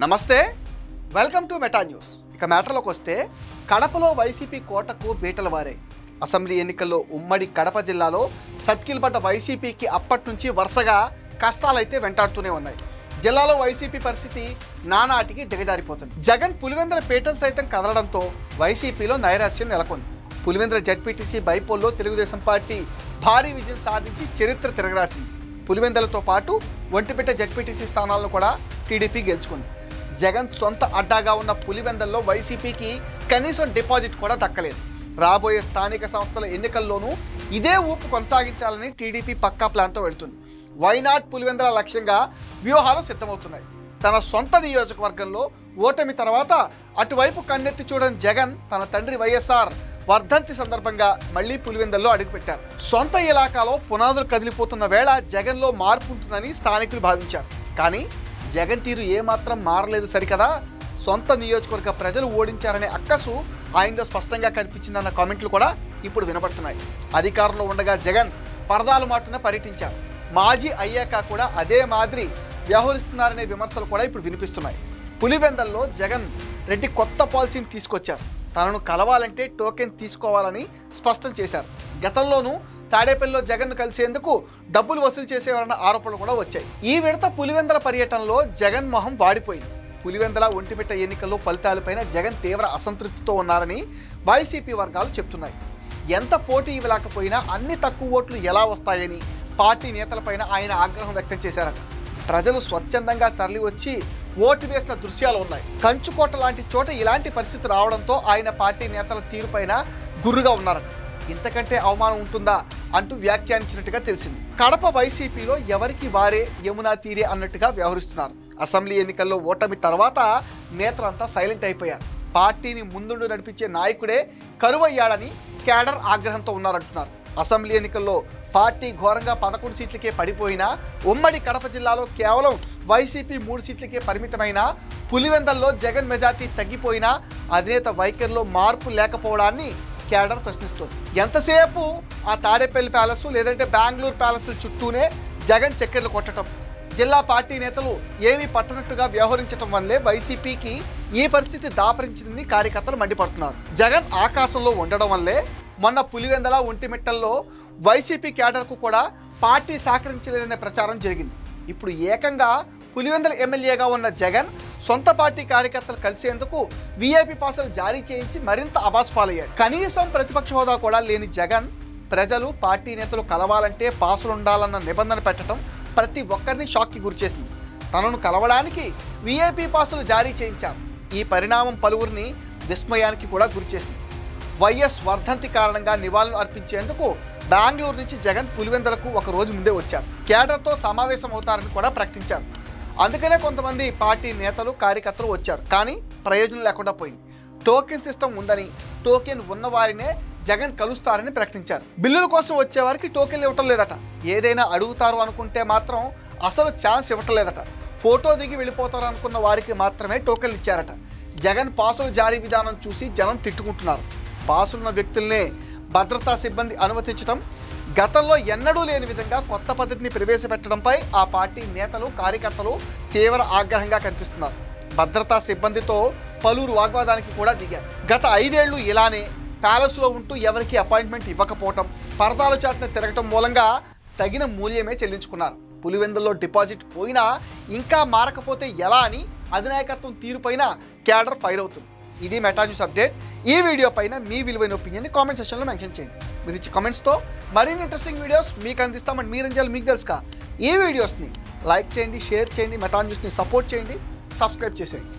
నమస్తే, welcome to meta news. ఇక మ్యాటర్లోకి వస్తే కడపలో వైసీపీ కోటకు బీటలు వారాయి. అసెంబ్లీ ఎన్నికల్లో ఉమ్మడి కడప జిల్లాలో చతికిలబడ్డ వైసీపీకి అప్పటి నుంచి వరుసగా కష్టాలైతే వెంటాడుతూనే ఉన్నాయి. జిల్లాలో వైసీపీ పరిస్థితి నానాటికి దిగజారిపోతుంది. జగన్ పులివెందుల పీఠం సైతం కదలడంతో వైసీపీలో నైరాశ్యం నెలకొంది. పులివెందుల జడ్పీటీసీ బైపోల్లో తెలుగుదేశం పార్టీ భారీ విజయం సాధించి చరిత్ర తిరగరాసింది. పులివెందులతో పాటు ఒంటిమిట్ట జడ్పీటీసీ స్థానాలను కూడా టీడీపీ గెలుచుకుంది. జగన్ సొంత అడ్డాగా ఉన్న పులివెందుల్లో వైసీపీకి కనీసం డిపాజిట్ కూడా దక్కలేదు. రాబోయే స్థానిక సంస్థల ఎన్నికల్లోనూ ఇదే ఊపు కొనసాగించాలని టీడీపీ పక్కా ప్లాన్తో వెళ్తుంది. వైనాట్ పులివెందుల లక్ష్యంగా వ్యూహాలు సిద్ధమవుతున్నాయి. తన సొంత నియోజకవర్గంలో ఓటమి తర్వాత అటువైపు కన్నెత్తి చూడని జగన్ తన తండ్రి వైఎస్ఆర్ వర్ధంతి సందర్భంగా మళ్లీ పులివెందుల్లో అడుగుపెట్టారు. సొంత ఇలాకాలో పునాదులు కదిలిపోతున్న వేళ జగన్లో మార్పు ఉంటుందని స్థానికులు భావించారు. కానీ జగన్ తీరు ఏమాత్రం మారలేదు సరికదా. సొంత నియోజకవర్గ ప్రజలు ఓడించారనే అక్కసు ఆయనలో స్పష్టంగా కనిపించిందన్న కామెంట్లు కూడా ఇప్పుడు వినపడుతున్నాయి. అధికారంలో ఉండగా జగన్ పరదాలు మాటున పర్యటించారు. మాజీ అయ్యాక కూడా అదే మాదిరి వ్యవహరిస్తున్నారనే విమర్శలు కూడా ఇప్పుడు వినిపిస్తున్నాయి. పులివెందుల్లో జగన్ రెడ్డి కొత్త పాలసీని తీసుకొచ్చారు. తనను కలవాలంటే టోకెన్ తీసుకోవాలని స్పష్టం చేశారు. గతంలోనూ తాడేపల్లిలో జగన్ను కలిసేందుకు డబ్బులు వసూలు చేసేవారన్న ఆరోపణలు కూడా వచ్చాయి. ఈ విడత పులివెందుల పర్యటనలో జగన్ మొహం వాడిపోయింది. పులివెందుల ఒంటిమిట్ట ఎన్నికల్లో ఫలితాలపైన జగన్ తీవ్ర అసంతృప్తితో ఉన్నారని వైసీపీ వర్గాలు చెప్తున్నాయి. ఎంత పోటీ ఇవ్వలేకపోయినా అన్ని తక్కువ ఓట్లు ఎలా వస్తాయని పార్టీ నేతలపైన ఆయన ఆగ్రహం వ్యక్తం చేశారట. ప్రజలు స్వచ్ఛందంగా తరలి వచ్చి ఓటు వేసిన దృశ్యాలు ఉన్నాయి. కంచుకోట లాంటి చోట ఇలాంటి పరిస్థితి రావడంతో ఆయన పార్టీ నేతల తీరుపైన గుర్రుగా ఉన్నారట. ఇంతకంటే అవమానం ఉంటుందా అంటూ వ్యాఖ్యానించినట్టుగా తెలిసింది. కడప వైసీపీలో ఎవరికి వారే యమునా తీరే అన్నట్టుగా వ్యవహరిస్తున్నారు. అసెంబ్లీ ఎన్నికల్లో ఓటమి తర్వాత నేతలంతా సైలెంట్ అయిపోయారు. పార్టీని ముందుండి నడిపించే నాయకుడే కరువయ్యాడని క్యాడర్ ఆగ్రహంతో ఉన్నారంటున్నారు. అసెంబ్లీ ఎన్నికల్లో పార్టీ ఘోరంగా 11 సీట్లకే పడిపోయినా, ఉమ్మడి కడప జిల్లాలో కేవలం వైసీపీ 3 సీట్లకే పరిమితమైన పులివెందుల్లో జగన్ మెజార్టీ తగ్గిపోయినా అధినేత వైఖరిలో మార్పు లేకపోవడాన్ని క్యాడర్ ప్రశ్నిస్తోంది. ఎంతసేపు ఆ తాడేపల్లి ప్యాలెస్ లేదంటే బెంగళూరు ప్యాలెస్ చుట్టూనే జగన్ చక్కెర్లు కొట్టడం, జిల్లా పార్టీ నేతలు ఏమీ పట్టనట్టుగా వ్యవహరించడం వల్లే వైసీపీకి ఈ పరిస్థితి దాపరించిందని కార్యకర్తలు మండిపడుతున్నారు. జగన్ ఆకాశంలో ఉండడం వల్లే మొన్న పులివెందుల ఒంటిమిట్టల్లో వైసీపీ క్యాడర్కు కూడా పార్టీ సహకరించలేదనే ప్రచారం జరిగింది. ఇప్పుడు ఏకంగా పులివెందుల ఎమ్మెల్యేగా ఉన్న జగన్ సొంత పార్టీ కార్యకర్తలు కలిసేందుకు వీఐపీ పాసులు జారీ చేయించి మరింత అబాస్పాలయ్యారు. కనీసం ప్రతిపక్ష హోదా కూడా లేని జగన్ ప్రజలు పార్టీ నేతలు కలవాలంటే పాసులుండాలన్న నిబంధన పెట్టడం ప్రతి ఒక్కరిని షాక్కి గురిచేసింది. తనను కలవడానికి వీఐపీ పాసులు జారీ చేయించారు. ఈ పరిణామం పలువురిని విస్మయానికి కూడా గురిచేసింది. వైఎస్ వర్ధంతి కారణంగా నివాళులు అర్పించేందుకు బెంగళూరు నుంచి జగన్ పులివెందులకు ఒక రోజు ముందే వచ్చారు. కేడర్తో సమావేశం అవుతారని కూడా ప్రకటించారు. అందుకనే కొంతమంది పార్టీ నేతలు కార్యకర్తలు వచ్చారు. కానీ ప్రయోజనం లేకుండా పోయింది. టోకెన్ సిస్టమ్ ఉందని, టోకెన్ ఉన్నవారినే జగన్ కలుస్తారని ప్రకటించారు. బిల్లుల కోసం వచ్చేవారికి టోకెన్లు ఇవ్వటం లేదట. ఏదైనా అడుగుతారు అనుకుంటే మాత్రం అసలు ఛాన్స్ ఇవ్వటం లేదట. ఫోటో దిగి వెళ్ళిపోతారు అనుకున్న వారికి మాత్రమే టోకెన్లు ఇచ్చారట. జగన్ పాసుల జారీ విధానం చూసి జనం తిట్టుకుంటున్నారు. పాసులున్న వ్యక్తుల్నే భద్రతా సిబ్బంది అనుమతించడం, గతంలో ఎన్నడూ లేని విధంగా కొత్త పద్ధతిని ప్రవేశపెట్టడంపై ఆ పార్టీ నేతలు కార్యకర్తలు తీవ్ర ఆగ్రహంగా కనిపిస్తున్నారు. భద్రతా సిబ్బందితో పలువురు వాగ్వాదానికి కూడా దిగారు. గత 5 ఏళ్లు ఇలానే ప్యాలెస్లో ఉంటూ ఎవరికి అపాయింట్మెంట్ ఇవ్వకపోవటం, పరదాల చాటున తిరగటం మూలంగా తగిన మూల్యమే చెల్లించుకున్నారు. పులివెందుల్లో డిపాజిట్ పోయినా ఇంకా మారకపోతే ఎలా అని అధినాయకత్వం తీరుపైన క్యాడర్ ఫైర్ అవుతుంది. ఇది మెటా న్యూస్ అప్డేట్. ఈ వీడియో పైన మీ విలువైన ఒపీనియన్ని కామెంట్ సెక్షన్లో మెన్షన్ చేయండి. మీరు ఇచ్చే కామెంట్స్తో మరిన్ని ఇంట్రెస్టింగ్ వీడియోస్ మీకు అందిస్తామని మీరేం చేయాలి మీకు తెలుసుగా. ఈ వీడియోస్ని లైక్ చేయండి, షేర్ చేయండి, మెటా న్యూస్ని సపోర్ట్ చేయండి, సబ్స్క్రైబ్ చేసేయండి.